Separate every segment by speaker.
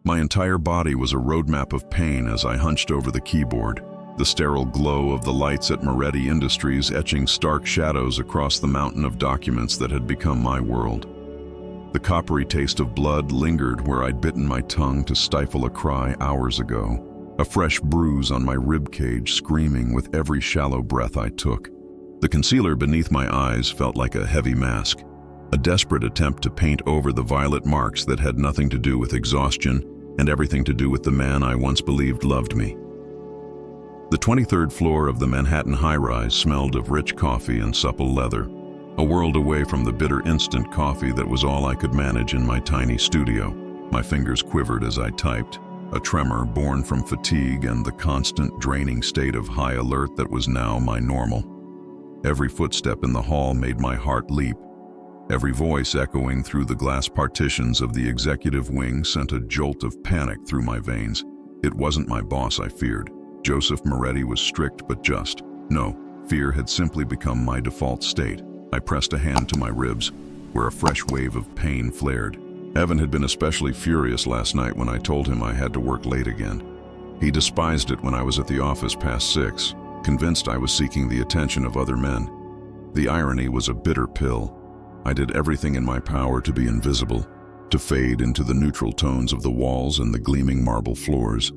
Speaker 1: My entire body was a roadmap of pain as I hunched over the keyboard, the sterile glow of the lights at Moretti Industries etching stark shadows across the mountain of documents that had become my world. The coppery taste of blood lingered where I'd bitten my tongue to stifle a cry hours ago, a fresh bruise on my rib cage screaming with every shallow breath I took. The concealer beneath my eyes felt like a heavy mask, a desperate attempt to paint over the violet marks that had nothing to do with exhaustion and everything to do with the man I once believed loved me. The 23rd floor of the Manhattan high-rise smelled of rich coffee and supple leather, a world away from the bitter instant coffee that was all I could manage in my tiny studio. My fingers quivered as I typed, a tremor born from fatigue and the constant draining state of high alert that was now my normal. Every footstep in the hall made my heart leap. Every voice echoing through the glass partitions of the executive wing sent a jolt of panic through my veins. It wasn't my boss I feared. Joseph Moretti was strict but just. No, fear had simply become my default state. I pressed a hand to my ribs, where a fresh wave of pain flared. Evan had been especially furious last night when I told him I had to work late again. He despised it when I was at the office past 6, convinced I was seeking the attention of other men. The irony was a bitter pill. I did everything in my power to be invisible, to fade into the neutral tones of the walls and the gleaming marble floors,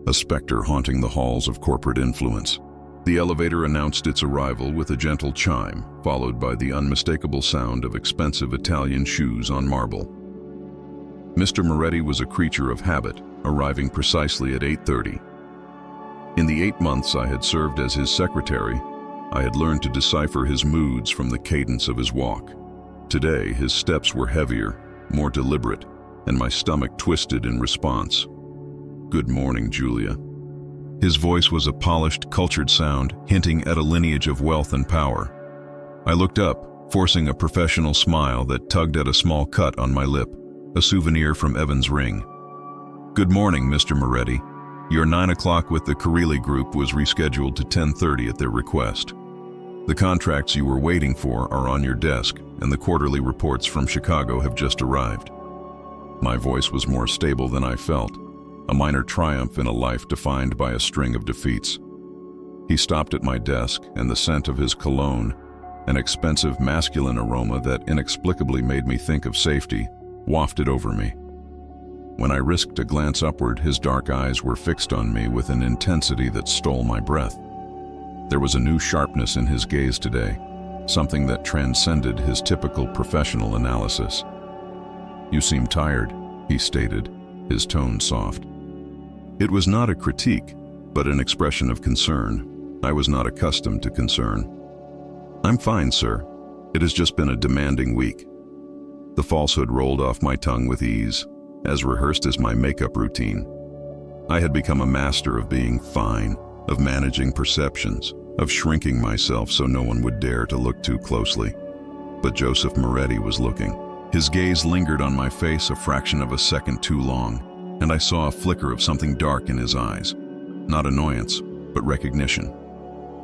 Speaker 1: a specter haunting the halls of corporate influence. The elevator announced its arrival with a gentle chime, followed by the unmistakable sound of expensive Italian shoes on marble. Mr. Moretti was a creature of habit, arriving precisely at 8:30. In the 8 months I had served as his secretary, I had learned to decipher his moods from the cadence of his walk. Today, his steps were heavier, more deliberate, and my stomach twisted in response. "Good morning, Julia." His voice was a polished, cultured sound, hinting at a lineage of wealth and power. I looked up, forcing a professional smile that tugged at a small cut on my lip, a souvenir from Evan's ring. "Good morning, Mr. Moretti. Your 9 o'clock with the Carelli Group was rescheduled to 10:30 at their request. The contracts you were waiting for are on your desk, and the quarterly reports from Chicago have just arrived." My voice was more stable than I felt, a minor triumph in a life defined by a string of defeats. He stopped at my desk, and the scent of his cologne, an expensive masculine aroma that inexplicably made me think of safety, wafted over me. When I risked a glance upward, his dark eyes were fixed on me with an intensity that stole my breath. There was a new sharpness in his gaze today, something that transcended his typical professional analysis. "You seem tired," he stated, his tone soft. It was not a critique, but an expression of concern. I was not accustomed to concern. "I'm fine, sir. It has just been a demanding week." The falsehood rolled off my tongue with ease, as rehearsed as my makeup routine. I had become a master of being fine, of managing perceptions, of shrinking myself so no one would dare to look too closely. But Joseph Moretti was looking. His gaze lingered on my face a fraction of a second too long, and I saw a flicker of something dark in his eyes. Not annoyance, but recognition.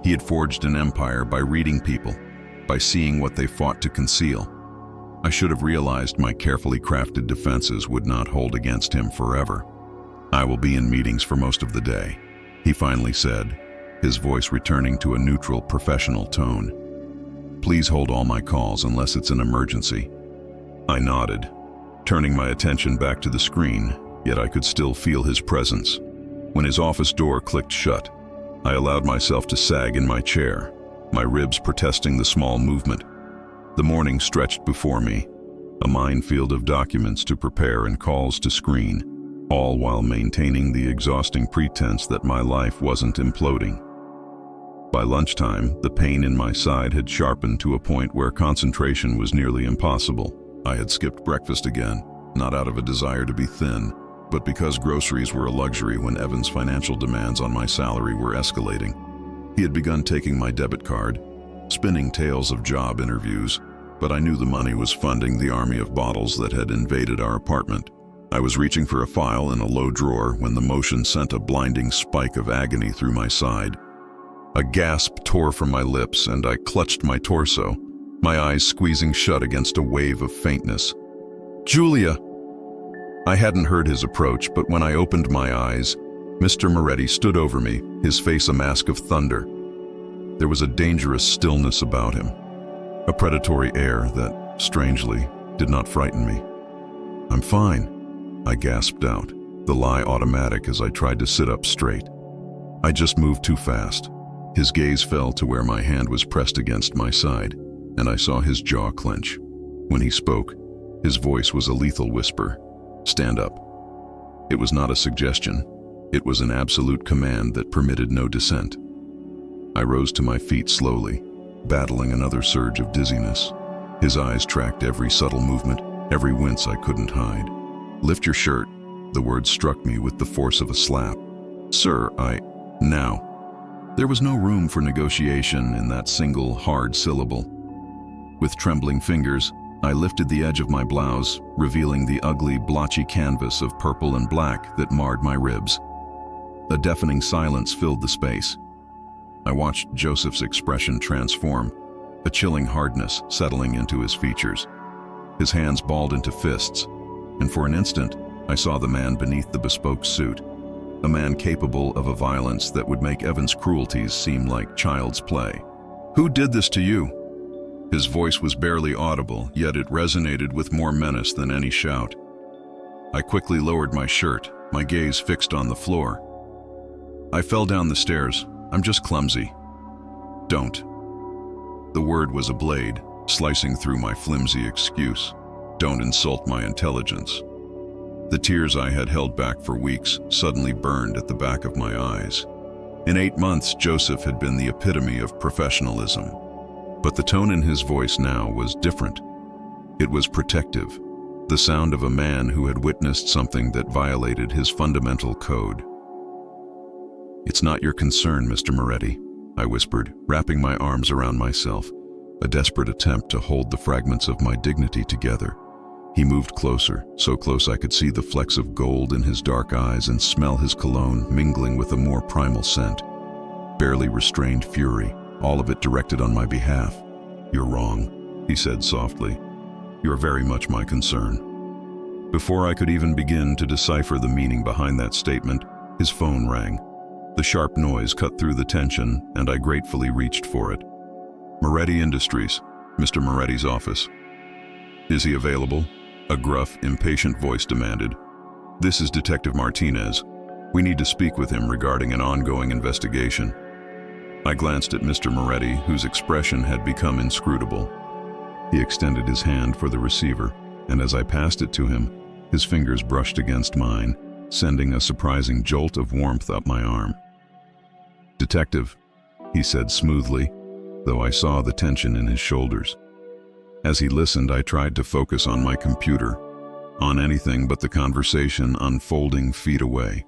Speaker 1: He had forged an empire by reading people, by seeing what they fought to conceal. I should have realized my carefully crafted defenses would not hold against him forever. "I will be in meetings for most of the day," he finally said, his voice returning to a neutral, professional tone. "Please hold all my calls unless it's an emergency." I nodded, turning my attention back to the screen, yet I could still feel his presence. When his office door clicked shut, I allowed myself to sag in my chair, my ribs protesting the small movement. The morning stretched before me, a minefield of documents to prepare and calls to screen, all while maintaining the exhausting pretense that my life wasn't imploding. By lunchtime, the pain in my side had sharpened to a point where concentration was nearly impossible. I had skipped breakfast again, not out of a desire to be thin, but because groceries were a luxury when Evan's financial demands on my salary were escalating. He had begun taking my debit card, spinning tales of job interviews, but I knew the money was funding the army of bottles that had invaded our apartment. I was reaching for a file in a low drawer when the motion sent a blinding spike of agony through my side. A gasp tore from my lips and I clutched my torso, my eyes squeezing shut against a wave of faintness. "Julia!" I hadn't heard his approach, but when I opened my eyes, Mr. Moretti stood over me, his face a mask of thunder. There was a dangerous stillness about him, a predatory air that, strangely, did not frighten me. "I'm fine," I gasped out, the lie automatic as I tried to sit up straight. I just moved too fast. His gaze fell to where my hand was pressed against my side, and I saw his jaw clench. When he spoke, his voice was a lethal whisper. "Stand up." It was not a suggestion. It was an absolute command that permitted no dissent. I rose to my feet slowly, battling another surge of dizziness. His eyes tracked every subtle movement, every wince I couldn't hide. "Lift your shirt." The word struck me with the force of a slap. "Sir, Now." There was no room for negotiation in that single, hard syllable. With trembling fingers, I lifted the edge of my blouse, revealing the ugly, blotchy canvas of purple and black that marred my ribs. A deafening silence filled the space. I watched Joseph's expression transform, a chilling hardness settling into his features. His hands balled into fists, and for an instant, I saw the man beneath the bespoke suit, a man capable of a violence that would make Evan's cruelties seem like child's play. "Who did this to you?" His voice was barely audible, yet it resonated with more menace than any shout. I quickly lowered my shirt, my gaze fixed on the floor. "I fell down the stairs. I'm just clumsy." "Don't." The word was a blade, slicing through my flimsy excuse. "Don't insult my intelligence." The tears I had held back for weeks suddenly burned at the back of my eyes. In 8 months, Joseph had been the epitome of professionalism. But the tone in his voice now was different. It was protective, the sound of a man who had witnessed something that violated his fundamental code. "It's not your concern, Mr. Moretti," I whispered, wrapping my arms around myself, a desperate attempt to hold the fragments of my dignity together. He moved closer, so close I could see the flecks of gold in his dark eyes and smell his cologne mingling with a more primal scent. Barely restrained fury, all of it directed on my behalf. "You're wrong," he said softly. "You're very much my concern." Before I could even begin to decipher the meaning behind that statement, his phone rang. The sharp noise cut through the tension, and I gratefully reached for it. "Moretti Industries, Mr. Moretti's office." "Is he available?" A gruff, impatient voice demanded. "This is Detective Martinez. We need to speak with him regarding an ongoing investigation." I glanced at Mr. Moretti, whose expression had become inscrutable. He extended his hand for the receiver, and as I passed it to him, his fingers brushed against mine, sending a surprising jolt of warmth up my arm. "Detective," he said smoothly, though I saw the tension in his shoulders. As he listened, I tried to focus on my computer, on anything but the conversation unfolding feet away.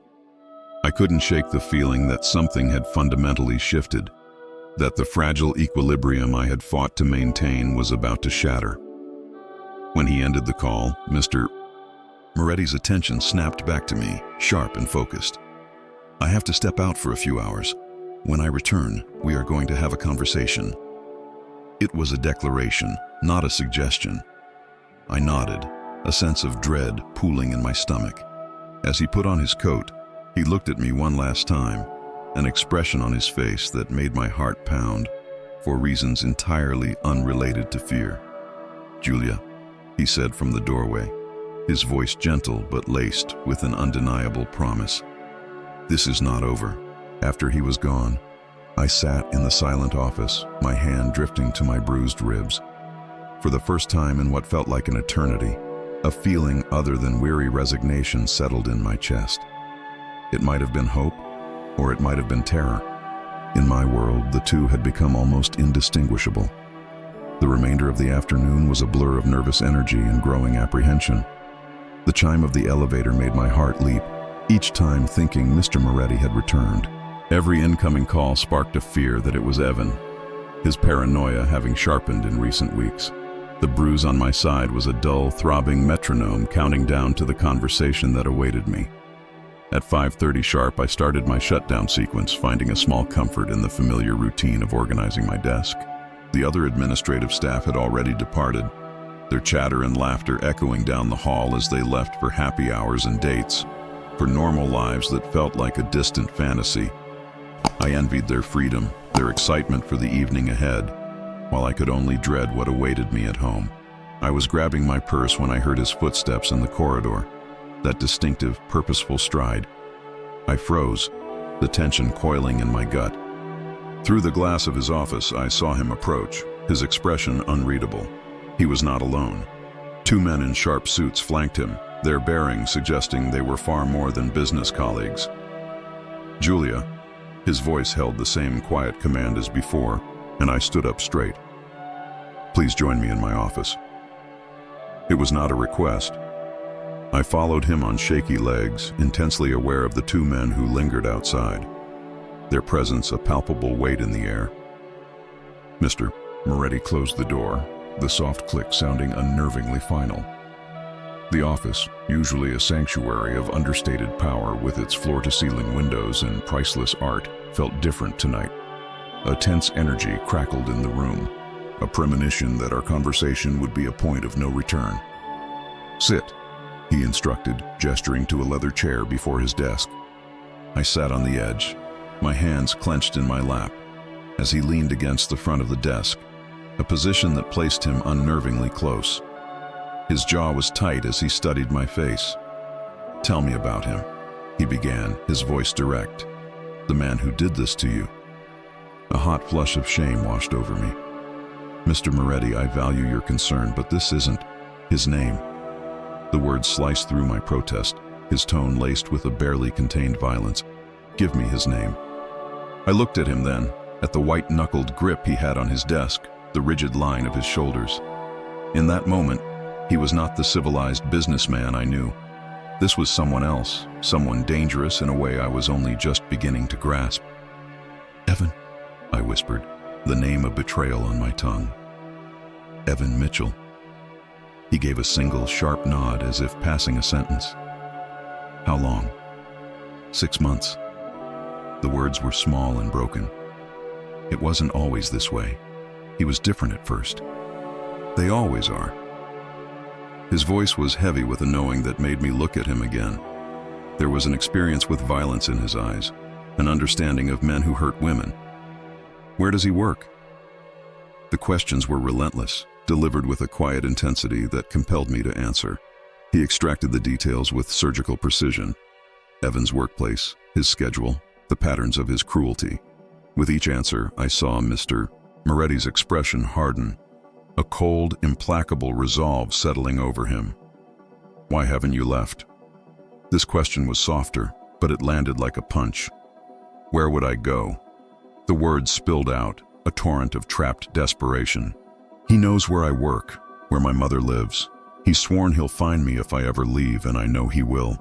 Speaker 1: I couldn't shake the feeling that something had fundamentally shifted, that the fragile equilibrium I had fought to maintain was about to shatter. When he ended the call, Mr. Moretti's attention snapped back to me, sharp and focused. "I have to step out for a few hours. When I return, we are going to have a conversation." It was a declaration, not a suggestion. I nodded, a sense of dread pooling in my stomach. As he put on his coat, he looked at me one last time, an expression on his face that made my heart pound, for reasons entirely unrelated to fear. "Julia," he said from the doorway, his voice gentle but laced with an undeniable promise. "This is not over." After he was gone, I sat in the silent office, my hand drifting to my bruised ribs. For the first time in what felt like an eternity, a feeling other than weary resignation settled in my chest. It might have been hope, or it might have been terror. In my world, the two had become almost indistinguishable. The remainder of the afternoon was a blur of nervous energy and growing apprehension. The chime of the elevator made my heart leap, each time thinking Mr. Moretti had returned. Every incoming call sparked a fear that it was Evan, his paranoia having sharpened in recent weeks. The bruise on my side was a dull, throbbing metronome counting down to the conversation that awaited me. At 5:30 sharp, I started my shutdown sequence, finding a small comfort in the familiar routine of organizing my desk. The other administrative staff had already departed, their chatter and laughter echoing down the hall as they left for happy hours and dates, for normal lives that felt like a distant fantasy. I envied their freedom, their excitement for the evening ahead, while I could only dread what awaited me at home. I was grabbing my purse when I heard his footsteps in the corridor, that distinctive, purposeful stride. I froze, the tension coiling in my gut. Through the glass of his office, I saw him approach, his expression unreadable. He was not alone. Two men in sharp suits flanked him, their bearing suggesting they were far more than business colleagues. "Julia." His voice held the same quiet command as before, and I stood up straight. "Please join me in my office." It was not a request. I followed him on shaky legs, intensely aware of the two men who lingered outside, their presence a palpable weight in the air. "Mr." Moretti closed the door, the soft click sounding unnervingly final. The office, usually a sanctuary of understated power with its floor-to-ceiling windows and priceless art, felt different tonight. A tense energy crackled in the room, a premonition that our conversation would be a point of no return. "Sit," he instructed, gesturing to a leather chair before his desk. I sat on the edge, my hands clenched in my lap, as he leaned against the front of the desk, a position that placed him unnervingly close. His jaw was tight as he studied my face. "Tell me about him," he began, his voice direct. "The man who did this to you." A hot flush of shame washed over me. "Mr. Moretti, I value your concern, but this isn't his name." The words sliced through my protest, his tone laced with a barely contained violence. "Give me his name." I looked at him then, at the white-knuckled grip he had on his desk, the rigid line of his shoulders. In that moment, he was not the civilized businessman I knew. This was someone else, someone dangerous in a way I was only just beginning to grasp. "Evan," I whispered, the name of betrayal on my tongue. "Evan Mitchell." He gave a single sharp nod as if passing a sentence. "How long?" "6 months." The words were small and broken. It wasn't always this way. He was different at first. They always are. His voice was heavy with a knowing that made me look at him again. There was an experience with violence in his eyes, an understanding of men who hurt women. "Where does he work?" The questions were relentless, delivered with a quiet intensity that compelled me to answer. He extracted the details with surgical precision. Evan's workplace, his schedule, the patterns of his cruelty. With each answer, I saw Mr. Moretti's expression harden, a cold, implacable resolve settling over him. "Why haven't you left?" This question was softer, but it landed like a punch. Where would I go? The words spilled out, a torrent of trapped desperation. "He knows where I work, where my mother lives. He's sworn he'll find me if I ever leave, and I know he will.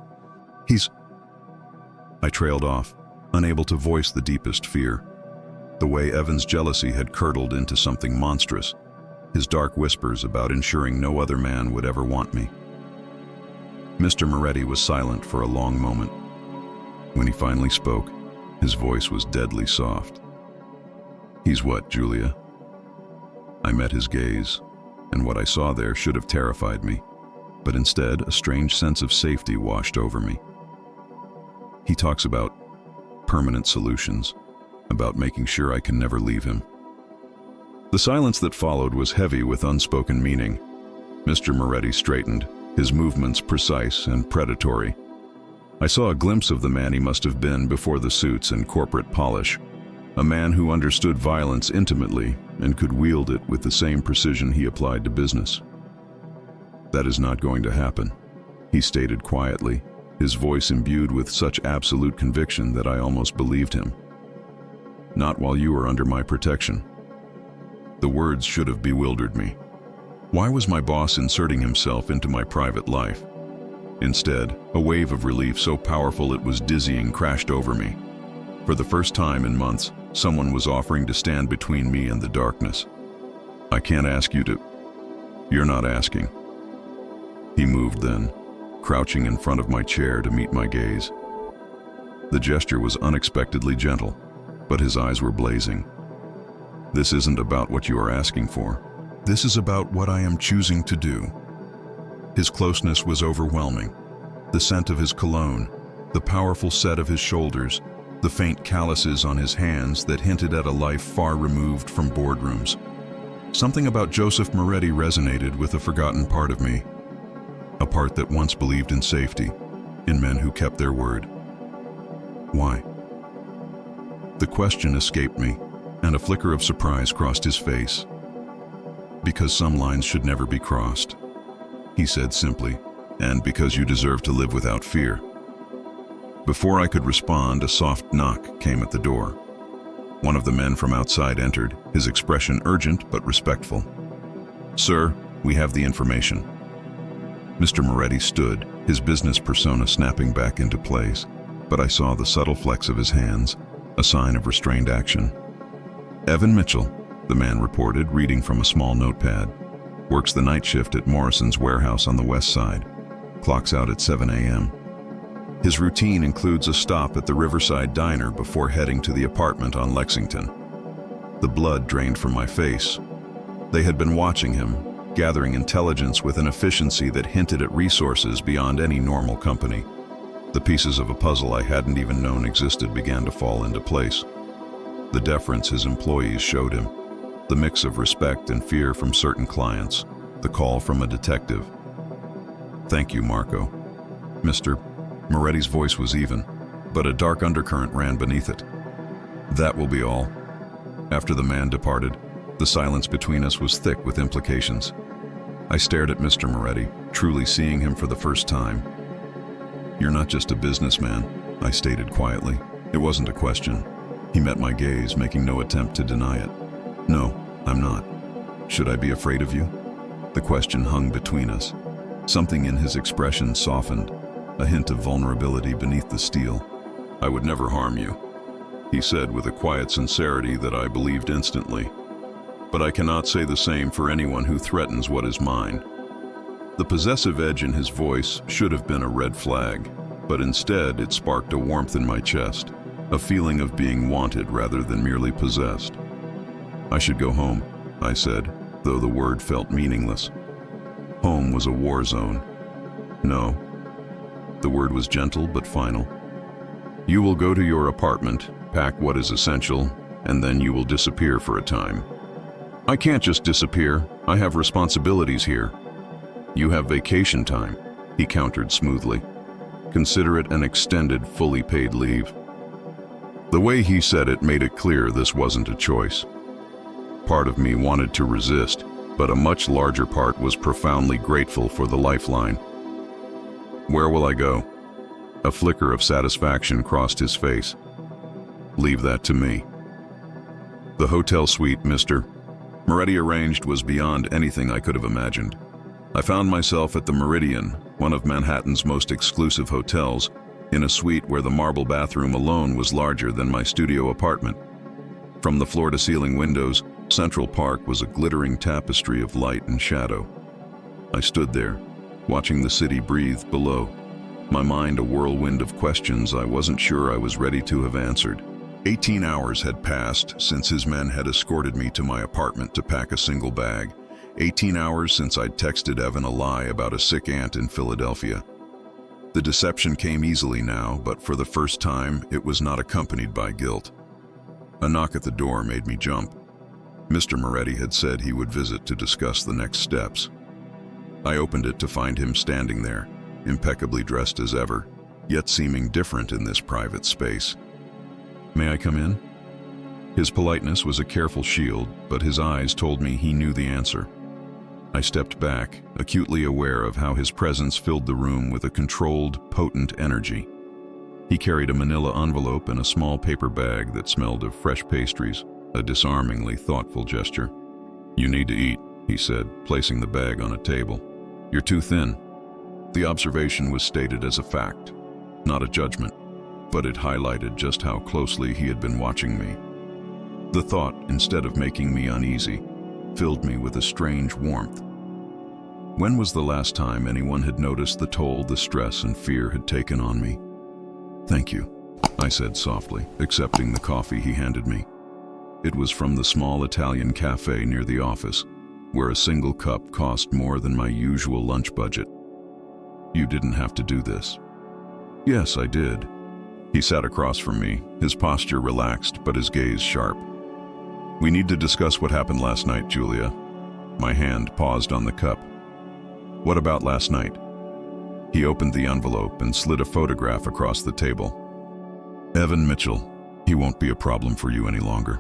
Speaker 1: I trailed off, unable to voice the deepest fear. The way Evan's jealousy had curdled into something monstrous, his dark whispers about ensuring no other man would ever want me. Mr. Moretti was silent for a long moment. When he finally spoke, his voice was deadly soft. "He's what, Julia?" I met his gaze, and what I saw there should have terrified me, but instead a strange sense of safety washed over me. "He talks about permanent solutions, about making sure I can never leave him." The silence that followed was heavy with unspoken meaning. Mr. Moretti straightened, his movements precise and predatory. I saw a glimpse of the man he must have been before the suits and corporate polish, a man who understood violence intimately and could wield it with the same precision he applied to business. "That is not going to happen," he stated quietly, his voice imbued with such absolute conviction that I almost believed him. "Not while you are under my protection." The words should have bewildered me. Why was my boss inserting himself into my private life? Instead, a wave of relief so powerful it was dizzying crashed over me. For the first time in months, someone was offering to stand between me and the darkness. "I can't ask you to..." "You're not asking." He moved then, crouching in front of my chair to meet my gaze. The gesture was unexpectedly gentle, but his eyes were blazing. "This isn't about what you are asking for. This is about what I am choosing to do. His closeness was overwhelming. The scent of his cologne, the powerful set of his shoulders, the faint calluses on his hands that hinted at a life far removed from boardrooms. Something about Joseph Moretti resonated with a forgotten part of me, a part that once believed in safety, in men who kept their word. Why? The question escaped me, and a flicker of surprise crossed his face. Because some lines should never be crossed, he said simply, and because you deserve to live without fear. Before I could respond, a soft knock came at the door. One of the men from outside entered, his expression urgent but respectful. "Sir, we have the information." Mr. Moretti stood, his business persona snapping back into place, but I saw the subtle flex of his hands, a sign of restrained action. "Evan Mitchell," the man reported, reading from a small notepad. "Works the night shift at Morrison's warehouse on the west side. Clocks out at 7 a.m. His routine includes a stop at the Riverside Diner before heading to the apartment on Lexington." The blood drained from my face. They had been watching him, gathering intelligence with an efficiency that hinted at resources beyond any normal company. The pieces of a puzzle I hadn't even known existed began to fall into place. The deference his employees showed him, the mix of respect and fear from certain clients, the call from a detective. "Thank you, Marco." Mr. Moretti's voice was even, but a dark undercurrent ran beneath it. "That will be all." After the man departed, the silence between us was thick with implications. I stared at Mr. Moretti, truly seeing him for the first time. "You're not just a businessman," I stated quietly. It wasn't a question. He met my gaze, making no attempt to deny it. "No, I'm not. Should I be afraid of you?" The question hung between us. Something in his expression softened, a hint of vulnerability beneath the steel. "I would never harm you," he said with a quiet sincerity that I believed instantly. "But I cannot say the same for anyone who threatens what is mine." The possessive edge in his voice should have been a red flag, but instead it sparked a warmth in my chest, a feeling of being wanted rather than merely possessed. "I should go home," I said, though the word felt meaningless. Home was a war zone. "No." The word was gentle but final. "You will go to your apartment, pack what is essential, and then you will disappear for a time." "I can't just disappear. I have responsibilities here." "You have vacation time," he countered smoothly. "Consider it an extended, fully paid leave." The way he said it made it clear this wasn't a choice. Part of me wanted to resist, but a much larger part was profoundly grateful for the lifeline. "Where will I go?" A flicker of satisfaction crossed his face. "Leave that to me." The hotel suite Mr. Moretti arranged was beyond anything I could have imagined. I found myself at the Meridian, one of Manhattan's most exclusive hotels, in a suite where the marble bathroom alone was larger than my studio apartment. From the floor-to-ceiling windows, Central Park was a glittering tapestry of light and shadow. I stood there, watching the city breathe below, my mind a whirlwind of questions I wasn't sure I was ready to have answered. 18 hours had passed since his men had escorted me to my apartment to pack a single bag. 18 hours since I'd texted Evan a lie about a sick aunt in Philadelphia. The deception came easily now, but for the first time, it was not accompanied by guilt. A knock at the door made me jump. Mr. Moretti had said he would visit to discuss the next steps. I opened it to find him standing there, impeccably dressed as ever, yet seeming different in this private space. "May I come in?" His politeness was a careful shield, but his eyes told me he knew the answer. I stepped back, acutely aware of how his presence filled the room with a controlled, potent energy. He carried a manila envelope and a small paper bag that smelled of fresh pastries, a disarmingly thoughtful gesture. "You need to eat," he said, placing the bag on a table. "You're too thin." The observation was stated as a fact, not a judgment, but it highlighted just how closely he had been watching me. The thought, instead of making me uneasy, filled me with a strange warmth. When was the last time anyone had noticed the toll the stress and fear had taken on me? "Thank you," I said softly, accepting the coffee he handed me. It was from the small Italian cafe near the office, where a single cup cost more than my usual lunch budget. You didn't have to do this. Yes, I did. He sat across from me, his posture relaxed but his gaze sharp. We need to discuss what happened last night, Julia. My hand paused on the cup. What about last night? He opened the envelope and slid a photograph across the table. Evan Mitchell, he won't be a problem for you any longer.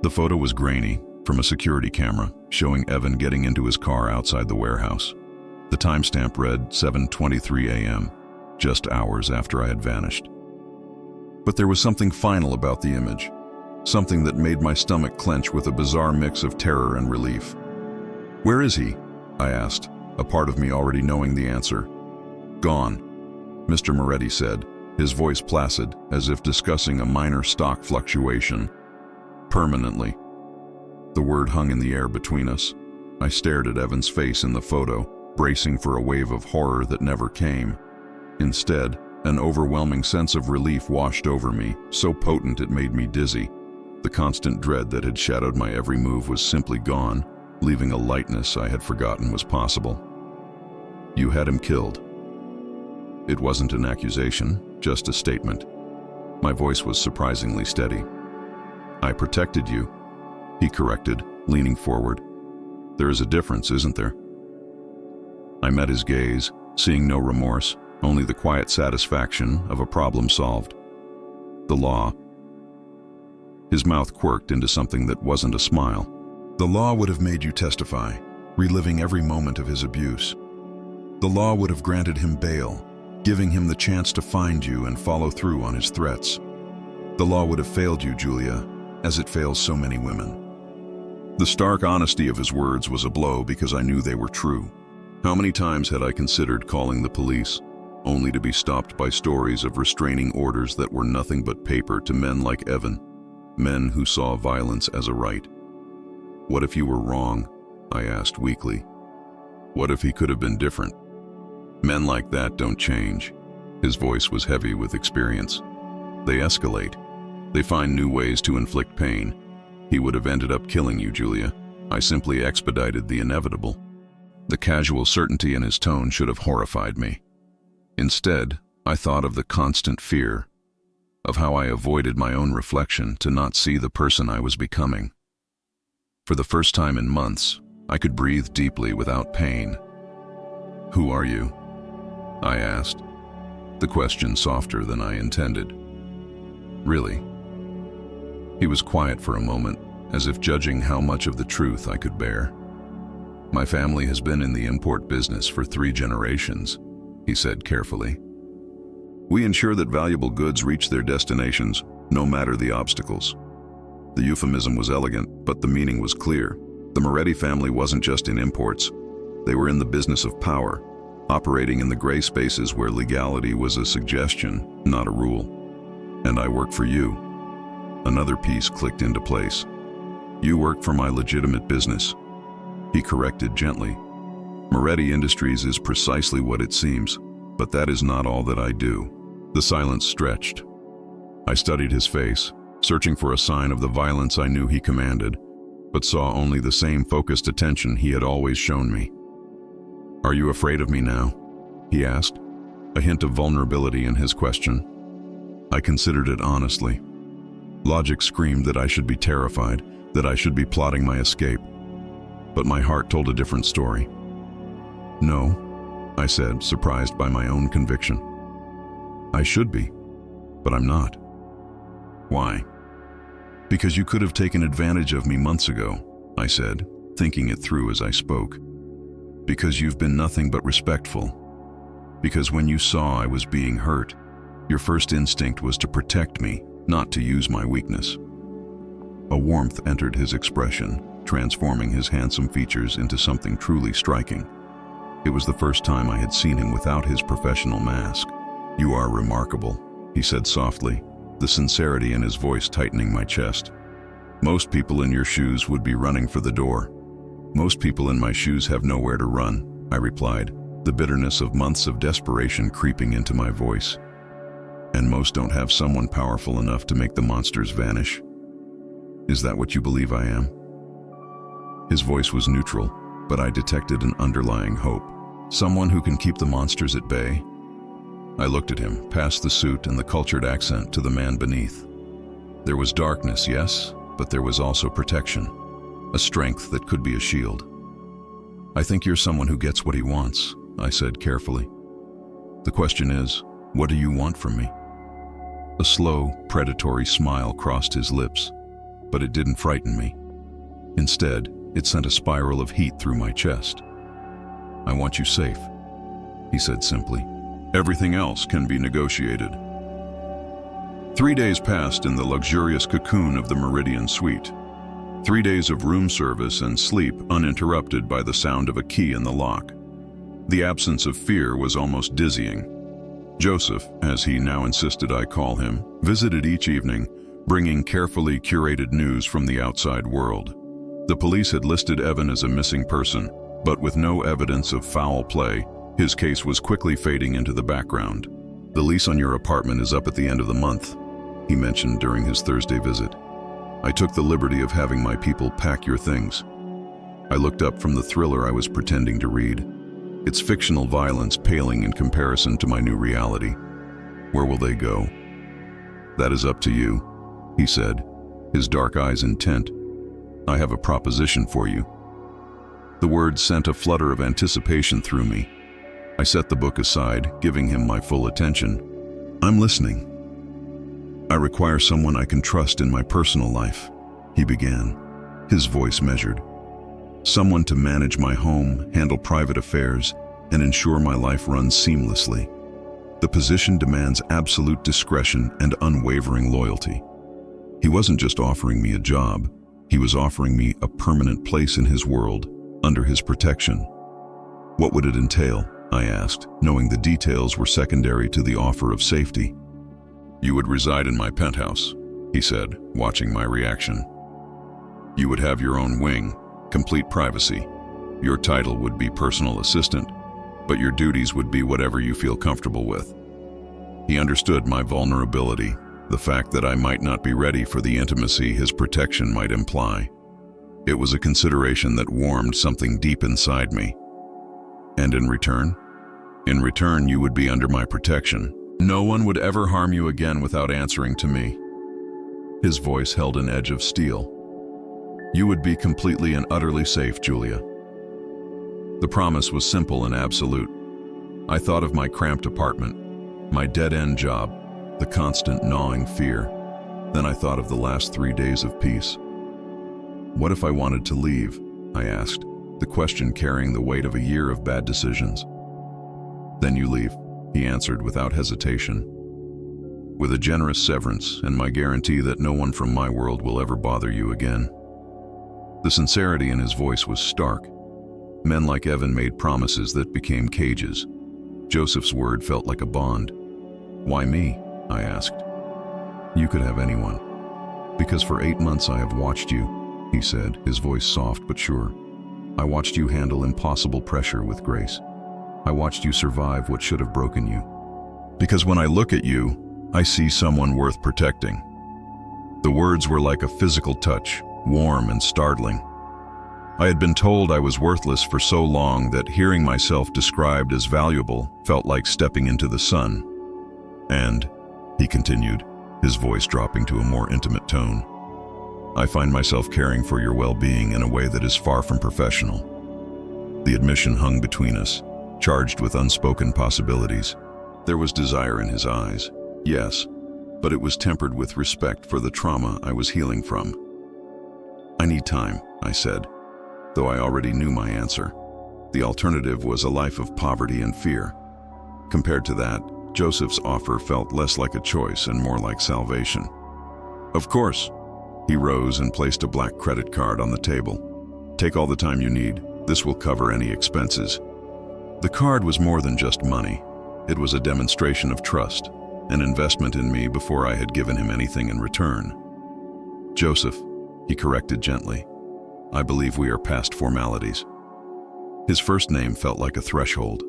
Speaker 1: The photo was grainy, from a security camera, showing Evan getting into his car outside the warehouse. The timestamp read 7:23 a.m., just hours after I had vanished. But there was something final about the image, something that made my stomach clench with a bizarre mix of terror and relief. Where is he? I asked, a part of me already knowing the answer. Gone, Mr. Moretti said, his voice placid, as if discussing a minor stock fluctuation. Permanently. The word hung in the air between us. I stared at Evan's face in the photo, bracing for a wave of horror that never came. Instead, an overwhelming sense of relief washed over me, so potent it made me dizzy. The constant dread that had shadowed my every move was simply gone, leaving a lightness I had forgotten was possible. You had him killed. It wasn't an accusation, just a statement. My voice was surprisingly steady. I protected you, he corrected, leaning forward. There is a difference, isn't there? I met his gaze, seeing no remorse, only the quiet satisfaction of a problem solved. The law. His mouth quirked into something that wasn't a smile. The law would have made you testify, reliving every moment of his abuse. The law would have granted him bail, giving him the chance to find you and follow through on his threats. The law would have failed you, Julia, as it fails so many women. The stark honesty of his words was a blow because I knew they were true. How many times had I considered calling the police, only to be stopped by stories of restraining orders that were nothing but paper to men like Evan, men who saw violence as a right. What if you were wrong? I asked weakly. What if he could have been different? Men like that don't change. His voice was heavy with experience. They escalate. They find new ways to inflict pain. He would have ended up killing you, Julia. I simply expedited the inevitable. The casual certainty in his tone should have horrified me. Instead, I thought of the constant fear, of how I avoided my own reflection to not see the person I was becoming. For the first time in months, I could breathe deeply without pain. Who are you? I asked, the question softer than I intended. Really? He was quiet for a moment, as if judging how much of the truth I could bear. My family has been in the import business for 3 generations, he said carefully. We ensure that valuable goods reach their destinations, no matter the obstacles. The euphemism was elegant, but the meaning was clear. The Moretti family wasn't just in imports. They were in the business of power, operating in the gray spaces where legality was a suggestion, not a rule. And I work for you. Another piece clicked into place. You work for my legitimate business. He corrected gently. Moretti Industries is precisely what it seems, but that is not all that I do. The silence stretched. I studied his face, searching for a sign of the violence I knew he commanded, but saw only the same focused attention he had always shown me. Are you afraid of me now? He asked, a hint of vulnerability in his question. I considered it honestly. Logic screamed that I should be terrified, that I should be plotting my escape. But my heart told a different story. No, I said, surprised by my own conviction. I should be, but I'm not. Why? Because you could have taken advantage of me months ago, I said, thinking it through as I spoke. Because you've been nothing but respectful. Because when you saw I was being hurt, your first instinct was to protect me, not to use my weakness. A warmth entered his expression, transforming his handsome features into something truly striking. It was the first time I had seen him without his professional mask. You are remarkable, he said softly, the sincerity in his voice tightening my chest. Most people in your shoes would be running for the door. Most people in my shoes have nowhere to run, I replied, the bitterness of months of desperation creeping into my voice. And most don't have someone powerful enough to make the monsters vanish. Is that what you believe I am? His voice was neutral, but I detected an underlying hope. Someone who can keep the monsters at bay? I looked at him, past the suit and the cultured accent to the man beneath. There was darkness, yes, but there was also protection, a strength that could be a shield. I think you're someone who gets what he wants, I said carefully. The question is, what do you want from me? A slow, predatory smile crossed his lips, but it didn't frighten me. Instead, it sent a spiral of heat through my chest. I want you safe, he said simply. Everything else can be negotiated. 3 days passed in the luxurious cocoon of the Meridian suite. 3 days of room service and sleep uninterrupted by the sound of a key in the lock. The absence of fear was almost dizzying. Joseph, as he now insisted I call him, visited each evening, bringing carefully curated news from the outside world. The police had listed Evan as a missing person, but with no evidence of foul play, his case was quickly fading into the background. The lease on your apartment is up at the end of the month, he mentioned during his Thursday visit. I took the liberty of having my people pack your things. I looked up from the thriller I was pretending to read, its fictional violence paling in comparison to my new reality. Where will they go? That is up to you, he said, his dark eyes intent. I have a proposition for you. The words sent a flutter of anticipation through me. I set the book aside, giving him my full attention. I'm listening. I require someone I can trust in my personal life, he began, his voice measured. Someone to manage my home, handle private affairs, and ensure my life runs seamlessly. The position demands absolute discretion and unwavering loyalty. He wasn't just offering me a job, he was offering me a permanent place in his world, under his protection. What would it entail? I asked, knowing the details were secondary to the offer of safety. You would reside in my penthouse, he said, watching my reaction. You would have your own wing, complete privacy. Your title would be personal assistant, but your duties would be whatever you feel comfortable with. He understood my vulnerability, the fact that I might not be ready for the intimacy his protection might imply. It was a consideration that warmed something deep inside me. And in return? In return, you would be under my protection. No one would ever harm you again without answering to me. His voice held an edge of steel. You would be completely and utterly safe, Julia. The promise was simple and absolute. I thought of my cramped apartment, my dead-end job, the constant gnawing fear. Then I thought of the last 3 days of peace. What if I wanted to leave? I asked, the question carrying the weight of a year of bad decisions. Then you leave, he answered without hesitation. With a generous severance and my guarantee that no one from my world will ever bother you again. The sincerity in his voice was stark. Men like Evan made promises that became cages. Joseph's word felt like a bond. Why me? I asked. You could have anyone. Because for 8 months I have watched you, he said, his voice soft but sure. I watched you handle impossible pressure with grace. I watched you survive what should have broken you. Because when I look at you, I see someone worth protecting. The words were like a physical touch, warm and startling. I had been told I was worthless for so long that hearing myself described as valuable felt like stepping into the sun. And, he continued, his voice dropping to a more intimate tone, I find myself caring for your well-being in a way that is far from professional. The admission hung between us, charged with unspoken possibilities. There was desire in his eyes, yes, but it was tempered with respect for the trauma I was healing from. I need time, I said, though I already knew my answer. The alternative was a life of poverty and fear. Compared to that, Joseph's offer felt less like a choice and more like salvation. Of course. He rose and placed a black credit card on the table. Take all the time you need. This will cover any expenses. The card was more than just money. It was a demonstration of trust, an investment in me before I had given him anything in return. Joseph, he corrected gently. I believe we are past formalities. His first name felt like a threshold.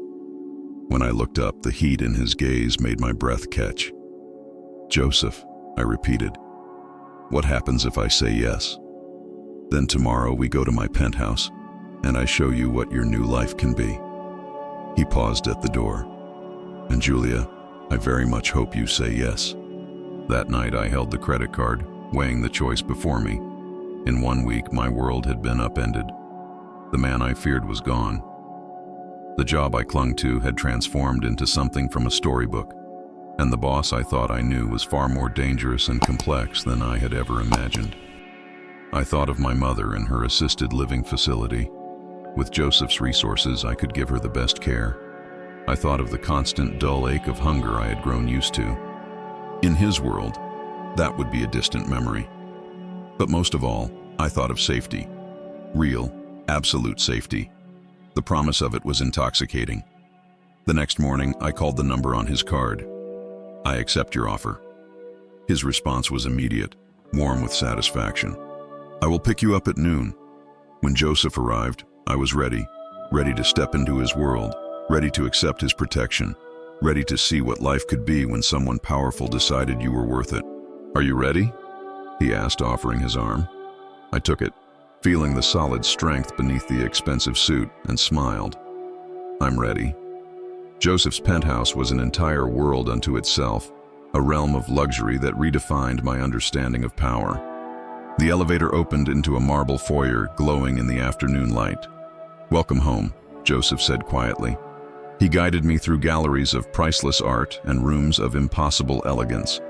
Speaker 1: When I looked up, the heat in his gaze made my breath catch. Joseph, I repeated. What happens if I say yes? Then tomorrow we go to my penthouse, and I show you what your new life can be." He paused at the door. "And Julia, I very much hope you say yes." That night I held the credit card, weighing the choice before me. In 1 week, my world had been upended. The man I feared was gone. The job I clung to had transformed into something from a storybook, and the boss I thought I knew was far more dangerous and complex than I had ever imagined. I thought of my mother and her assisted living facility. With Joseph's resources, I could give her the best care. I thought of the constant dull ache of hunger I had grown used to. In his world, that would be a distant memory. But most of all, I thought of safety. Real, absolute safety. The promise of it was intoxicating. The next morning, I called the number on his card. "I accept your offer." His response was immediate, warm with satisfaction. "I will pick you up at noon." When Joseph arrived, I was ready to step into his world, ready to accept his protection, ready to see what life could be when someone powerful decided you were worth it. "Are you ready?" he asked, offering his arm. I took it, feeling the solid strength beneath the expensive suit, and smiled. "I'm ready." Joseph's penthouse was an entire world unto itself, a realm of luxury that redefined my understanding of power. The elevator opened into a marble foyer glowing in the afternoon light. "Welcome home," Joseph said quietly. He guided me through galleries of priceless art and rooms of impossible elegance.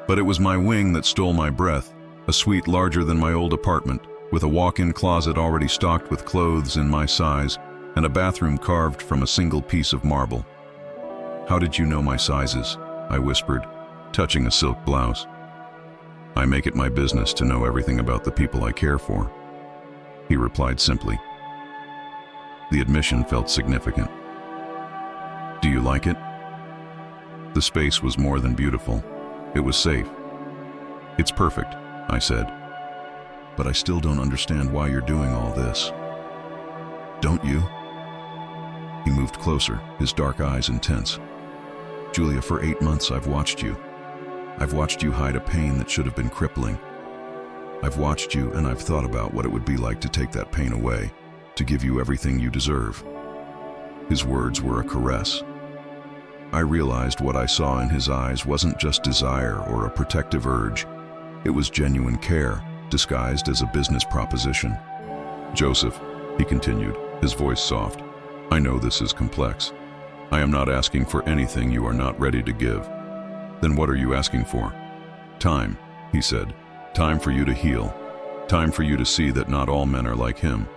Speaker 1: But it was my wing that stole my breath, a suite larger than my old apartment, with a walk-in closet already stocked with clothes in my size and a bathroom carved from a single piece of marble. "How did you know my sizes?" I whispered, touching a silk blouse. "I make it my business to know everything about the people I care for," he replied simply. The admission felt significant. "Do you like it?" The space was more than beautiful. It was safe. "It's perfect," I said. "But I still don't understand why you're doing all this." "Don't you?" He moved closer, his dark eyes intense. "Julia, for 8 months I've watched you. I've watched you hide a pain that should have been crippling. I've watched you and I've thought about what it would be like to take that pain away, to give you everything you deserve." His words were a caress. I realized what I saw in his eyes wasn't just desire or a protective urge. It was genuine care, disguised as a business proposition. "Joseph," he continued, his voice soft, "I know this is complex. I am not asking for anything you are not ready to give." "Then what are you asking for?" "Time," he said. "Time for you to heal. Time for you to see that not all men are like him.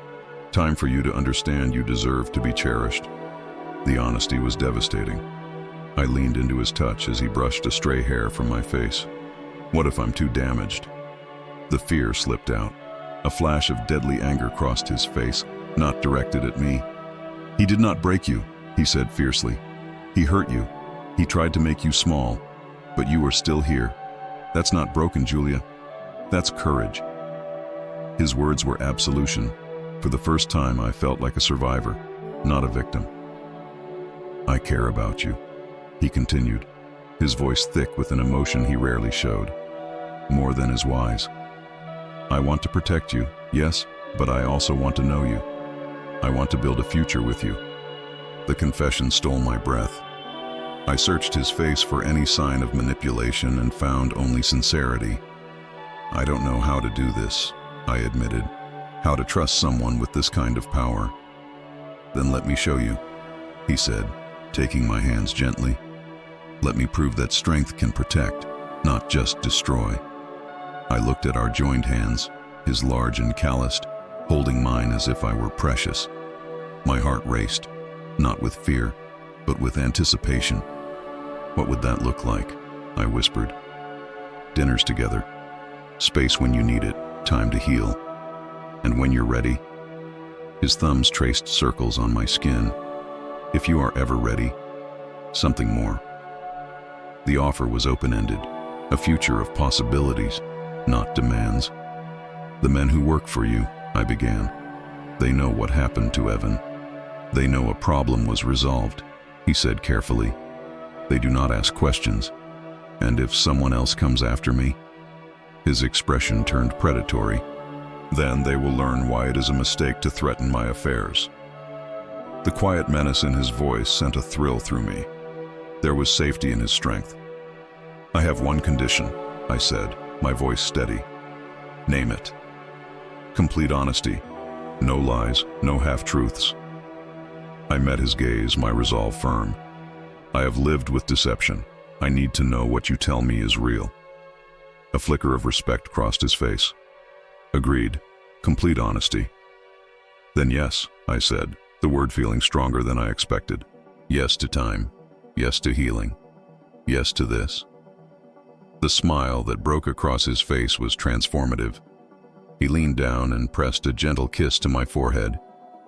Speaker 1: Time for you to understand you deserve to be cherished." The honesty was devastating. I leaned into his touch as he brushed a stray hair from my face. What if I'm too damaged? The fear slipped out. A flash of deadly anger crossed his face, not directed at me. "He did not break you," he said fiercely. "He hurt you. He tried to make you small, but you are still here. That's not broken, Julia. That's courage." His words were absolution. For the first time, I felt like a survivor, not a victim. "I care about you," he continued, his voice thick with an emotion he rarely showed. "More than is wise. I want to protect you, yes, but I also want to know you. I want to build a future with you." The confession stole my breath. I searched his face for any sign of manipulation and found only sincerity. "I don't know how to do this," I admitted. "How to trust someone with this kind of power." "Then let me show you," he said, taking my hands gently. "Let me prove that strength can protect, not just destroy." I looked at our joined hands, his large and calloused, holding mine as if I were precious. My heart raced, not with fear, but with anticipation. "What would that look like?" I whispered. "Dinners together. Space when you need it, time to heal. And when you're ready." His thumbs traced circles on my skin. "If you are ever ready, something more." The offer was open-ended, a future of possibilities, not demands. "The men who work for you," I began. "They know what happened to Evan. They know a problem was resolved," he said carefully. "They do not ask questions. And if someone else comes after me?" His expression turned predatory. Then they will learn why it is a mistake to threaten my affairs. The quiet menace in his voice sent a thrill through me. There was safety in his strength. "I have one condition," I said, my voice steady. "Name it." "Complete honesty. No lies, no half-truths." I met his gaze, my resolve firm. "I have lived with deception. I need to know what you tell me is real." A flicker of respect crossed his face. "Agreed. Complete honesty." "Then yes," I said, the word feeling stronger than I expected. "Yes to time. Yes to healing. Yes to this." The smile that broke across his face was transformative. He leaned down and pressed a gentle kiss to my forehead,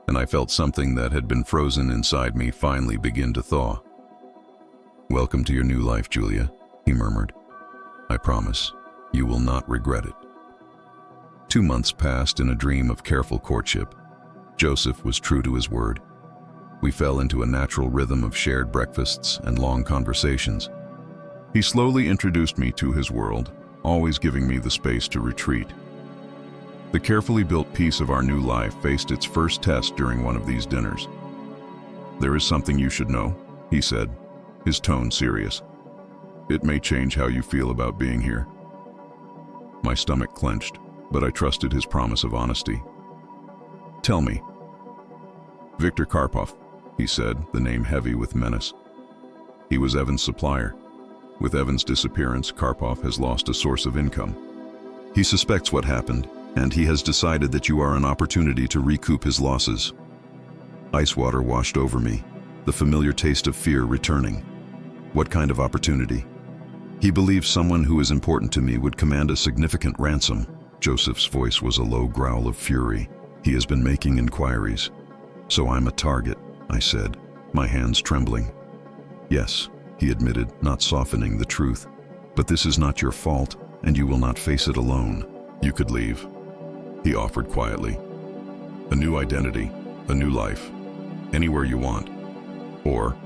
Speaker 1: and I felt something that had been frozen inside me finally begin to thaw. "Welcome to your new life, Julia," he murmured. "I promise, you will not regret it." 2 months passed in a dream of careful courtship. Joseph was true to his word. We fell into a natural rhythm of shared breakfasts and long conversations. He slowly introduced me to his world, always giving me the space to retreat. The carefully built piece of our new life faced its first test during one of these dinners. "There is something you should know," he said, his tone serious. "It may change how you feel about being here." My stomach clenched, but I trusted his promise of honesty. "Tell me." "Victor Karpov," he said, the name heavy with menace. "He was Evan's supplier. With Evan's disappearance, Karpov has lost a source of income. He suspects what happened, and he has decided that you are an opportunity to recoup his losses." Ice water washed over me, the familiar taste of fear returning. "What kind of opportunity?" "He believes someone who is important to me would command a significant ransom." Joseph's voice was a low growl of fury. "He has been making inquiries." "So I'm a target," I said, my hands trembling. "Yes," he admitted, not softening the truth. "But this is not your fault, and you will not face it alone. You could leave," he offered quietly. "A new identity, a new life, anywhere you want. Or,"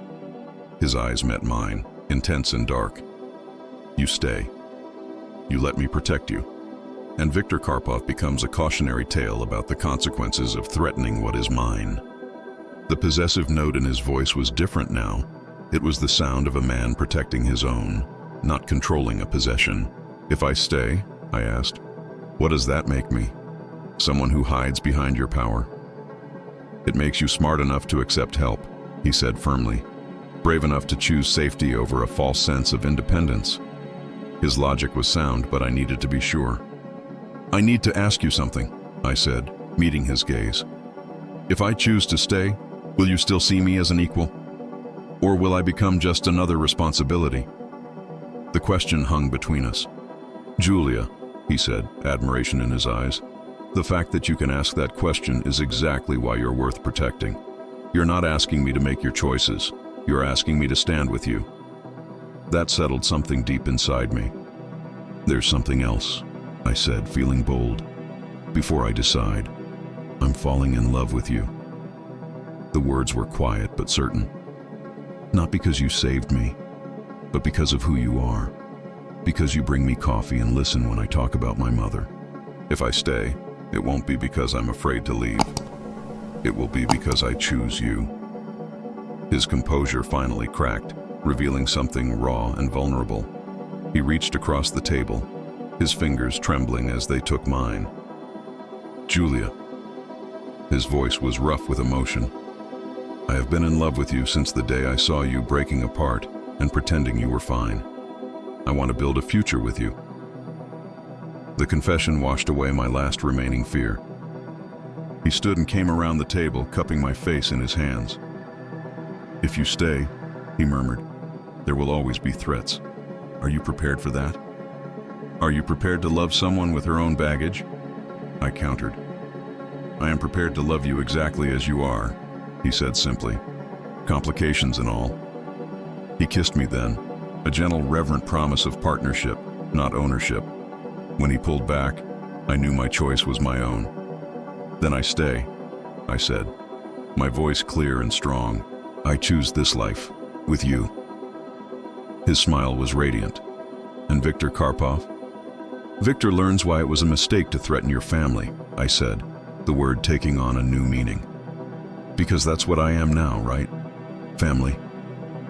Speaker 1: his eyes met mine, intense and dark, "you stay. You let me protect you." And Victor Karpov becomes a cautionary tale about the consequences of threatening what is mine. The possessive note in his voice was different now. It was the sound of a man protecting his own, not controlling a possession. "If I stay," I asked, "what does that make me? Someone who hides behind your power?" "It makes you smart enough to accept help," he said firmly. "Brave enough to choose safety over a false sense of independence." His logic was sound, but I needed to be sure. "I need to ask you something," I said, meeting his gaze. "If I choose to stay, will you still see me as an equal? Or will I become just another responsibility?" The question hung between us. "Julia," he said, admiration in his eyes, "the fact that you can ask that question is exactly why you're worth protecting. You're not asking me to make your choices. You're asking me to stand with you." That settled something deep inside me. "There's something else," I said, feeling bold. "Before I decide, I'm falling in love with you." The words were quiet but certain. "Not because you saved me, but because of who you are. Because you bring me coffee and listen when I talk about my mother. If I stay, it won't be because I'm afraid to leave. It will be because I choose you." His composure finally cracked, revealing something raw and vulnerable. He reached across the table, his fingers trembling as they took mine. "Julia." His voice was rough with emotion. "I have been in love with you since the day I saw you breaking apart and pretending you were fine. I want to build a future with you." The confession washed away my last remaining fear. He stood and came around the table, cupping my face in his hands. "If you stay," he murmured, "there will always be threats. Are you prepared for that? Are you prepared to love someone with her own baggage?" I countered. "I am prepared to love you exactly as you are," he said simply. "Complications and all." He kissed me then, a gentle, reverent promise of partnership, not ownership. When he pulled back, I knew my choice was my own. "Then I stay," I said, my voice clear and strong. "I choose this life, with you." His smile was radiant. "And Victor Karpov?" Victor learns why it was a mistake to threaten your family, I said, the word taking on a new meaning. Because that's what I am now, right? Family?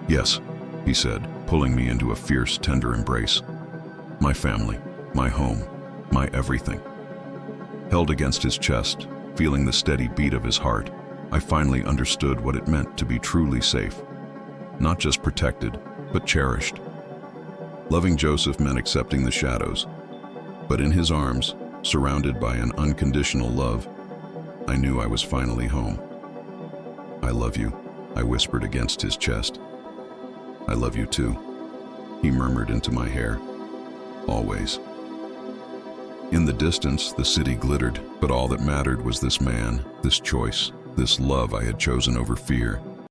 Speaker 1: Yes, he said, pulling me into a fierce, tender embrace. My family, my home, my everything. Held against his chest, feeling the steady beat of his heart, I finally understood what it meant to be truly safe. Not just protected, but cherished. Loving Joseph meant accepting the shadows, but in his arms, surrounded by an unconditional love, I knew I was finally home. I love you, I whispered against his chest. I love you too, he murmured into my hair. Always. In the distance, the city glittered, but all that mattered was this man, this choice, this love I had chosen over fear.